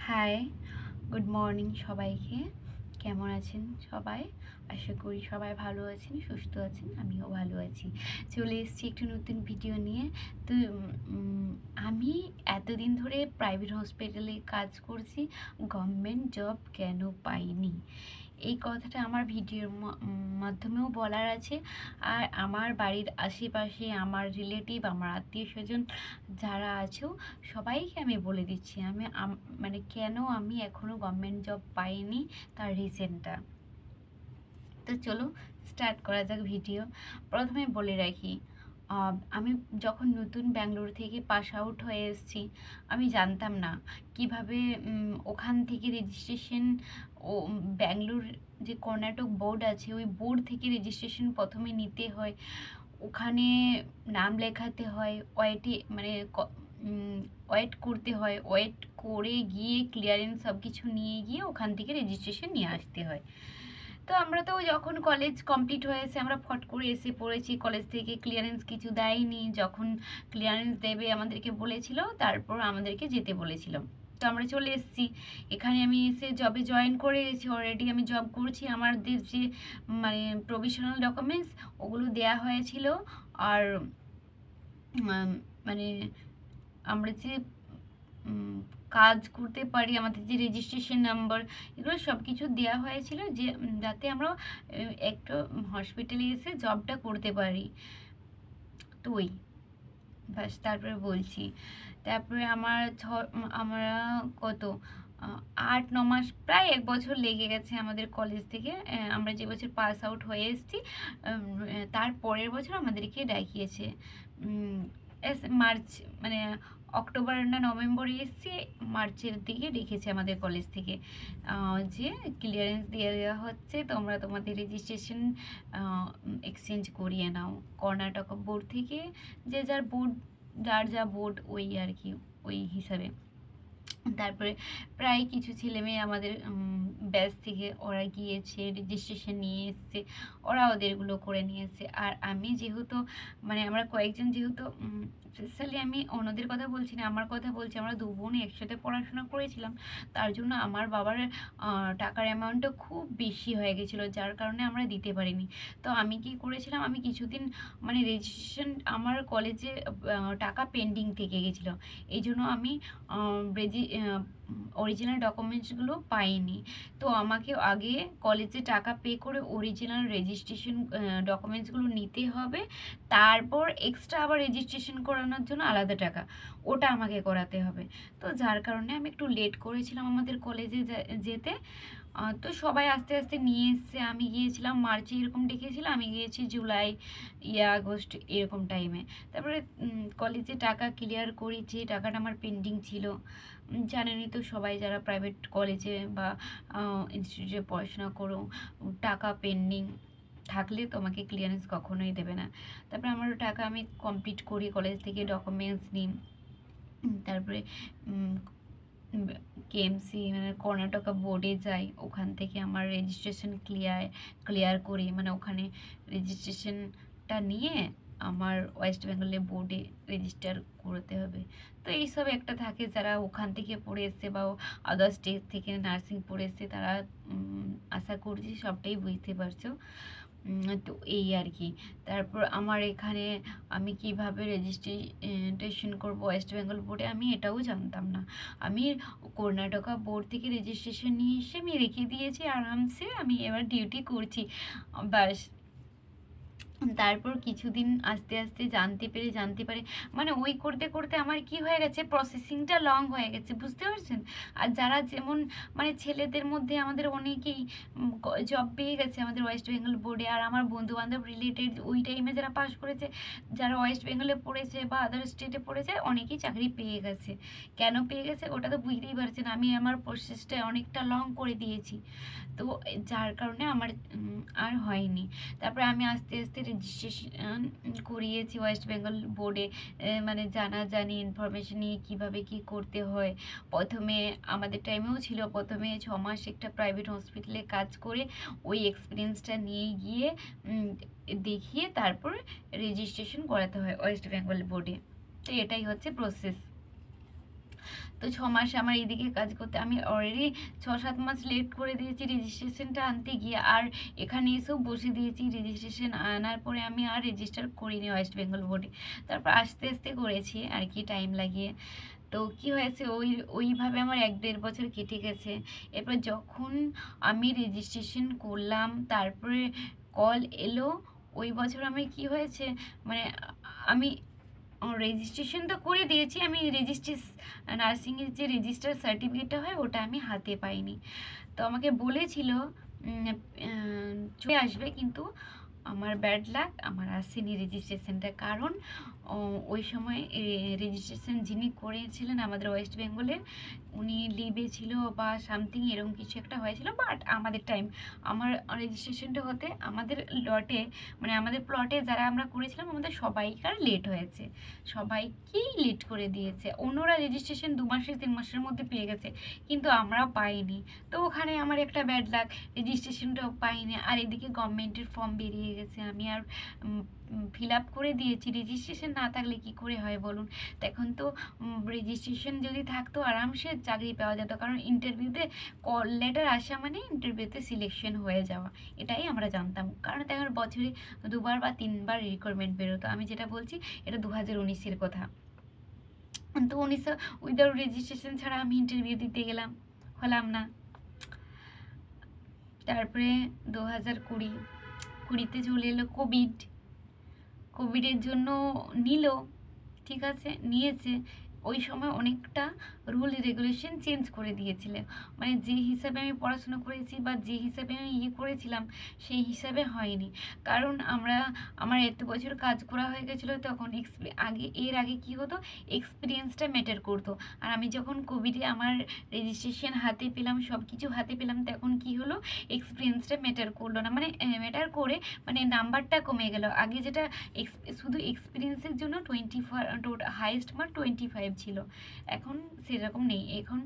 High, good morning সবাইকে। কেমন আছেন সবাই? আশা করি সবাই ভালো আছেন, সুস্থ আছেন। আমিও ভালো আছি। চলে এসেছি একটু নতুন ভিডিও নিয়ে। তো আমি এতদিন ধরে প্রাইভেট হসপিটালে কাজ করছি, গভর্নমেন্ট জব কেন পাইনি? এই কথাটা আমার ভিডিওর মাধ্যমেও বলার আছে। আর আমার বাড়ির আশেপাশে আমার রিলেটিভ, আমার আত্মীয় স্বজন যারা আছো সবাইকে আমি বলে দিচ্ছি মানে কেন আমি এখনও গভর্নমেন্ট জব পাইনি, তার রিজনটা। তো চলো স্টার্ট করা যাক ভিডিও। প্রথমে বলে রাখি, আমি যখন নতুন ব্যাঙ্গালোর থেকে পাস আউট হয়ে এসেছি, আমি জানতাম না কিভাবে ওখান থেকে রেজিস্ট্রেশন ও ব্যাঙ্গালোর যে কর্ণাটক বোর্ড আছে ওই বোর্ড থেকে রেজিস্ট্রেশন প্রথমে নিতে হয়, ওখানে নাম লেখাতে হয়, ওয়েটে মানে ওয়েট করতে হয়, ওয়েট করে গিয়ে ক্লিয়ারেন্স সব কিছু নিয়ে গিয়ে ওখান থেকে রেজিস্ট্রেশন নিয়ে আসতে হয়। তো আমরা তো যখন কলেজ কমপ্লিট হয়েছে আমরা ফট করে এসে পড়েছি, কলেজ থেকে ক্লিয়ারেন্স কিছু দেয়নি। যখন ক্লিয়ারেন্স দেবে আমাদেরকে বলেছিল, তারপর আমাদেরকে যেতে বলেছিল। তো আমরা চলে এসেছি এখানে। আমি এসে জবে জয়েন করে গেছি, অলরেডি আমি জব করছি। আমাদের যে মানে প্রভিশনাল ডকুমেন্টস ওগুলো দেয়া হয়েছিল। আর মানে আমরা যে কাজ করতে পারি, আমাদের যে রেজিস্ট্রেশন নাম্বার, এগুলো সব কিছু দেওয়া হয়েছিল যে যাতে আমরা একটা হসপিটালে এসে জবটা করতে পারি। তো ওই ব্যাস, তারপরে বলছি। তারপরে আমরা কত 8-9 মাস, প্রায় 1 বছর লেগে গেছে আমাদের কলেজ থেকে। আমরা যে বছর পাস আউট হয়ে এসেছি তার পরের বছর আমাদেরকে ডাকিয়েছে। মার্চ মানে অক্টোবর না নভেম্বরে এসেছি, মার্চের দিকে ডেকেছে আমাদের কলেজ থেকে যে ক্লিয়ারেন্স দিয়ে দেওয়া হচ্ছে, তোমরা তোমাদের রেজিস্ট্রেশন এক্সচেঞ্জ করিয়ে নাও কর্ণাটক বোর্ড থেকে। যে যার বোর্ড, যার যা বোর্ড ওই আর কি, ওই হিসাবে। তারপরে প্রায় কিছু ছেলেমেয়ে আমাদের ব্যাচ থেকে ওরা গিয়েছে, রেজিস্ট্রেশন নিয়ে এসছে, ওরা ওদেরগুলো করে নিয়ে এসছে। আর আমি যেহেতু মানে আমরা কয়েকজন যেহেতু স্পেশালি আমি অন্যদের কথা বলছি না, আমার কথা বলছি, আমরা দু বোন একসাথে পড়াশোনা করেছিলাম। তার জন্য আমার বাবার টাকার অ্যামাউন্টটা খুব বেশি হয়ে গেছিলো, যার কারণে আমরা দিতে পারিনি। তো আমি কি করেছিলাম, আমি কিছুদিন মানে রেজিস্ট্রেশন আমার কলেজে টাকা পেন্ডিং থেকে গেছিলো, এই জন্য আমি অরিজিনাল ডকুমেন্টসগুলো পাইনি। তো আমাকে আগে কলেজে টাকা পে করে অরিজিনাল রেজিস্ট্রেশন ডকুমেন্টসগুলো নিতে হবে, তারপর এক্সট্রা আবার রেজিস্ট্রেশন করানোর জন্য আলাদা টাকা, ওটা আমাকে করাতে হবে। তো যার কারণে আমি একটু লেট করেছিলাম আমাদের কলেজে যেতে। তো সবাই আস্তে আস্তে নিয়ে এসছে। আমি গিয়েছিলাম মার্চে, এরকম ডেকেছিলাম, আমি গিয়েছি জুলাই আগস্ট এরকম টাইমে। তারপরে কলেজে টাকা ক্লিয়ার করি, যে টাকাটা আমার পেন্ডিং ছিল। জানেনই তো সবাই যারা প্রাইভেট কলেজে বা ইনস্টিটিউটে পড়াশোনা করো, টাকা পেন্ডিং থাকলে তোমাকে ক্লিয়ারেন্স কখনোই দেবে না। তারপরে আমার টাকা আমি কমপ্লিট করি, কলেজ থেকে ডকুমেন্টস নিই। তারপরে কেএমসি মানে কর্ণাটকা বোর্ডে যাই, ওখান থেকে আমার রেজিস্ট্রেশন ক্লিয়ার করি, মানে ওখানে রেজিস্ট্রেশনটা নিয়ে আমার ওয়েস্ট বেঙ্গলে বোর্ডে রেজিস্টার করতে হবে। তো এইসব একটা থাকে, যারা ওখান থেকে পড়ে এসছে বা আদার স্টেট থেকে নার্সিং পড়ে এসছে তারা আশা করছি সবটাই বুঝতে পারছো। তো এই আর কি। তারপর আমার এখানে আমি কিভাবে রেজিস্ট্রেশন করবো ওয়েস্ট বেঙ্গল বোর্ডে, আমি এটাও জানতাম না। আমি কর্ণাটকা বোর্ড থেকে রেজিস্ট্রেশন নিয়ে এসে আমি রেখে দিয়েছি আরামসে, আমি এবার ডিউটি করছি ব্যাস। তারপর কিছুদিন আস্তে আস্তে জানতে পারে মানে ওই করতে করতে আমার কি হয়ে গেছে, প্রসেসিংটা লং হয়ে গেছে, বুঝতে পারছেন? আর যারা যেমন মানে ছেলেদের মধ্যে আমাদের অনেকেই জব পেয়ে গেছে আমাদের ওয়েস্ট বেঙ্গল বোর্ডে। আর আমার বন্ধু বান্ধব রিলেটেড ওই টাইমে যারা পাশ করেছে, যারা ওয়েস্ট বেঙ্গলে পড়েছে বা আদার স্টেটে পড়েছে, অনেকেই চাকরি পেয়ে গেছে। কেন পেয়ে গেছে ওটা তো বুঝতেই পারছেন, আমি আমার প্রসেসটা অনেকটা লং করে দিয়েছি, তো যার কারণে আমার আর হয়নি। তারপরে আমি আস্তে আস্তে রেজিস্ট্রেশন করিয়েছি ওয়েস্ট বেঙ্গল বোর্ডে, মানে জানি ইনফরমেশন নিয়ে কীভাবে কী করতে হয়। প্রথমে আমাদের টাইমেও ছিল, প্রথমে 6 মাস একটা প্রাইভেট হসপিটালে কাজ করে ওই এক্সপিরিয়েন্সটা নিয়ে গিয়ে দেখিয়ে তারপর রেজিস্ট্রেশন করাতে হয় ওয়েস্ট বেঙ্গল বোর্ডে। তো এটাই হচ্ছে প্রসেস। তো 6 মাস আমার এইদিকে কাজ করতে, আমি অলরেডি 6-7 মাস লেট করে দিয়েছি রেজিস্ট্রেশনটা আনতে গিয়ে, আর এখানে এসেও বসে দিয়েছি। রেজিস্ট্রেশন আনার পরে আমি আর রেজিস্টার করিনি ওয়েস্ট বেঙ্গল বোর্ডে, তারপর আস্তে আস্তে করেছি আর কি, টাইম লাগিয়ে। তো কি হয়েছে, ওইভাবে আমার 1-1.5 বছর কেটে গেছে। এরপর যখন আমি রেজিস্ট্রেশন করলাম, তারপরে কল এলো, ওই বছর আমি কি হয়েছে, মানে আমি রেজিস্ট্রেশন তো করে দিয়েছি, আমি নার্সিংয়ের যে রেজিস্টার সার্টিফিকেটটা হয় ওটা আমি হাতে পাইনি। তো আমাকে বলেছিল চলে আসবে, কিন্তু আমার ব্যাড লাক, আমার আসেনি রেজিস্ট্রেশনটা। কারণ ওই সময় রেজিস্ট্রেশন যিনি করেছিলেন আমাদের ওয়েস্ট বেঙ্গলের, উনি লিভে ছিল বা সামথিং এরকম কিছু একটা হয়েছিল। বাট আমাদের টাইম, আমার রেজিস্ট্রেশনটা হতে আমাদের লটে, মানে আমাদের প্লটে যারা আমরা করেছিলাম, আমাদের সবাইকার লেট হয়েছে, সবাইকেই লেট করে দিয়েছে। অন্যরা রেজিস্ট্রেশন 2 মাসের 3 মাসের মধ্যে পেয়ে গেছে, কিন্তু আমরা পাইনি। তো ওখানে আমার একটা ব্যাড লাক, রেজিস্ট্রেশনটাও পাইনি। আর এদিকে গভর্নমেন্টের ফর্ম বেরিয়ে গেছে, আমি আর ফিল আপ করে দিয়েছি। রেজিস্ট্রেশন না থাকলে কি করে হয় বলুন? তো এখন তো রেজিস্ট্রেশন যদি থাকতো আরামসে চাকরি পাওয়া যেত, কারণ ইন্টারভিউতে কল লেটার আসা মানে ইন্টারভিউতে সিলেকশন হয়ে যাওয়া, এটাই আমরা জানতাম। কারণ এখন বছরে 2বার বা 3বার রিকোয়ারমেন্ট বেরোতো। আমি যেটা বলছি এটা 2019-এর কথা। তো 19 উইদাউট রেজিস্ট্রেশন ছাড়া আমি ইন্টারভিউ দিতে গেলাম, হলাম না। তারপরে 2020-তে চলে এলো কোভিডের জন্য নিল, ঠিক আছে, নিয়েছে। ওই সময় অনেকটা রুল রেগুলেশন চেঞ্জ করে দিয়েছিল, মানে যে হিসাবে আমি পড়াশোনা করেছি বা যে হিসাবে আমি করেছিলাম সেই হিসাবে হয়নি। কারণ আমার এত বছর কাজ করা হয়ে গেছিলো, তখন এর আগে কি হতো, এক্সপিরিয়েন্সটা ম্যাটার করতো। আর আমি যখন কোভিডে আমার রেজিস্ট্রেশন হাতে পেলাম, সব কিছু হাতে পেলাম, তখন কি হলো, এক্সপিরিয়েন্সটা ম্যাটার করলো না, মানে ম্যাটার করে মানে নাম্বারটা কমে গেল। আগে যেটা শুধু এক্সপিরিয়েন্সের জন্য 24, হাইয়েস্ট মার্ক 25 ছিল, এখন সেরকম নেই, এখন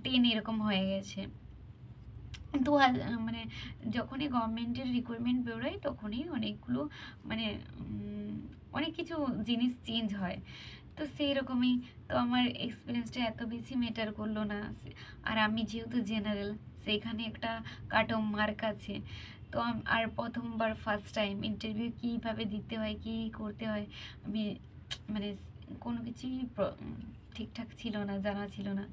10 এরকম হয়ে গেছে। তো মানে যখনই গভর্নমেন্টের রিকোয়ারমেন্ট বেরোয় তখনই অনেকগুলো মানে অনেক কিছু জিনিস চেঞ্জ হয়। তো সেই রকমই, তো আমার এক্সপিরিয়েন্সটা এত বেশি ম্যাটার করলো না। আর আমি যেহেতু জেনারেল, সেইখানে একটা কাট অফ মার্ক আছে। তো আর প্রথমবার ফার্স্ট টাইম ইন্টারভিউ কীভাবে দিতে হয়, কী করতে হয়, আমি মানে কোনো কিছুই ঠিকঠাক ছিল না, জানা ছিল না।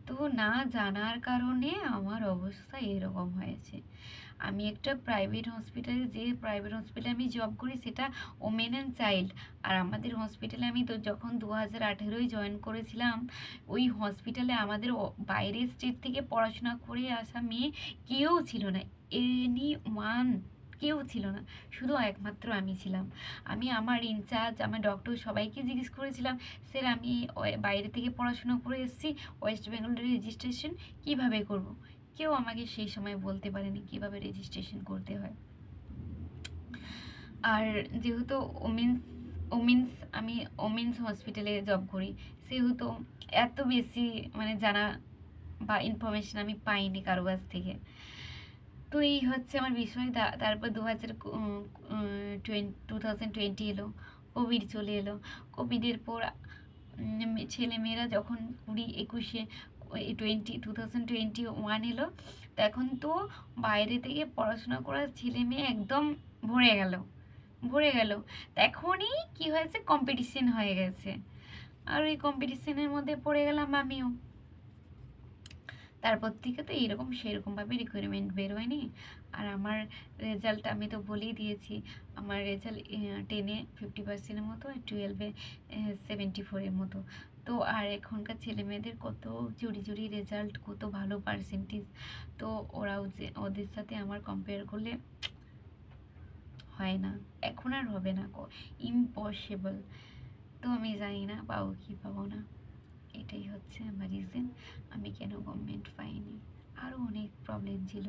তো না জানার কারণে আমার অবস্থা এরকম হয়েছে। আমি একটা প্রাইভেট হসপিটালে আমি জব করি, সেটা ওমেন অ্যান্ড চাইল্ড। আর আমাদের হসপিটালে আমি তো যখন 2018-য় জয়েন করেছিলাম, ওই হসপিটালে আমাদের বাইরের স্টেট থেকে পড়াশোনা করে আসা মেয়ে কেউ ছিল না, এনি ওয়ান, কেউ ছিল না, শুধু একমাত্র আমি ছিলাম। আমি আমার ইনচার্জ, আমার ডক্টর সবাইকে জিজ্ঞেস করেছিলাম, স্যার আমি বাইরে থেকে পড়াশোনা করে এসেছি, ওয়েস্ট বেঙ্গলের রেজিস্ট্রেশন কীভাবে করব? কেউ আমাকে সেই সময় বলতে পারেনি কীভাবে রেজিস্ট্রেশন করতে হয়। আর যেহেতু আমি ওমেন্স হসপিটালে জব করি, সেহেতু এত বেশি মানে জানা বা ইনফরমেশন আমি পাইনি কারো কাছ থেকে। তো এই হচ্ছে আমার বিষয়। তারপর 2020 এলো, কোভিড চলে এলো। কোভিডের পর ছেলেমেয়েরা যখন 2021 এলো, তখন তো বাইরে থেকে পড়াশোনা করার ছেলে মেয়ে একদম ভরে গেল। তখনই কি হয়েছে, কম্পিটিশন হয়ে গেছে, আর ওই কম্পিটিশনের মধ্যে পড়ে গেলাম আমিও। তারপর থেকে তো এইরকম সেরকমভাবে রিকোয়ারমেন্ট বেরোয়নি। আর আমার রেজাল্ট আমি তো বলেই দিয়েছি, আমার রেজাল্ট 10-এ 50%-এর মতো, আর 12-এ 74-এর মতো। তো আর এখনকার ছেলে মেয়েদের কত জুড়ি রেজাল্ট, কত ভালো পার্সেন্টেজ। তো ওদের সাথে আমার কম্পেয়ার করলে হয় না, এখন আর হবে না, ইম্পসিবল। তো আমি জানি না পাবো কি পাবো না, এটাই হচ্ছে আমার রিজন আমি কেন গভর্নমেন্ট পাইনি। আরও অনেক প্রবলেম ছিল,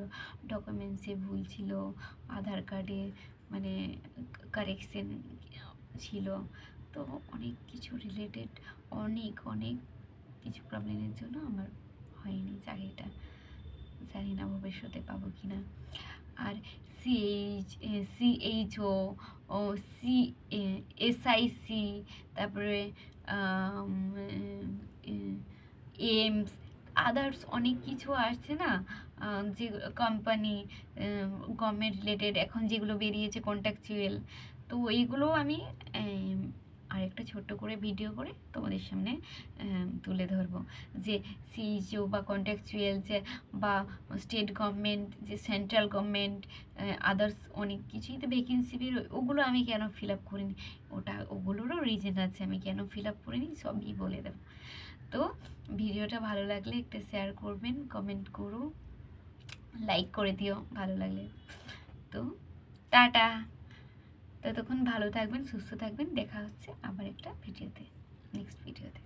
ডকুমেন্টসে ভুল ছিল, আধার কার্ডে মানে কারেকশন ছিল, তো অনেক কিছু রিলেটেড, অনেক কিছু প্রবলেমের জন্য আমার হয়নি চাকরিটা। জানি না ভবিষ্যতে পাবো কি না। আর CHO ও SIC, তারপরে এইমস, আদার্স অনেক কিছু আসছে না, যে কোম্পানি গভর্নমেন্ট রিলেটেড এখন যেগুলো বেরিয়েছে কন্ট্রাকচুয়াল, তো এইগুলো আমি আরেকটা ছোট্ট করে ভিডিও করে তোমাদের সামনে তুলে ধরবো, যে সিইও বা কন্ট্রাকচুয়াল যে বা স্টেট গভর্নমেন্ট, যে সেন্ট্রাল গভর্নমেন্ট, আদার্স অনেক কিছুই তো ভ্যাকেন্সি বেরোয়, ওগুলো আমি কেন ফিল আপ করিনি, ওগুলোরও রিজন আছে আমি কেন ফিল আপ করিনি, সবই বলে দেবো। তো ভিডিওটা ভালো লাগলে একটা শেয়ার করবেন, কমেন্ট করো, লাইক করে দিও ভালো লাগলে। তো টাটা, ততক্ষণ ভালো থাকবেন, সুস্থ থাকবেন, দেখা হচ্ছে আবার একটা ভিডিওতে, নেক্সট ভিডিওতে।